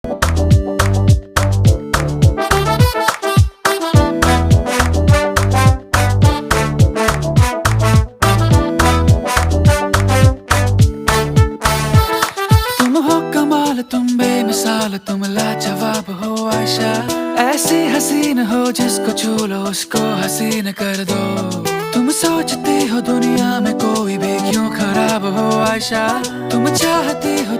तुम हो कमाल, तुम बेमिसाल, तुम लाजवाब हो आयशा। ऐसी हसीन हो जिसको छू लो उसको हसीन कर दो। तुम सोचती हो दुनिया में कोई भी क्यों खराब हो आयशा। तुम चाहती हो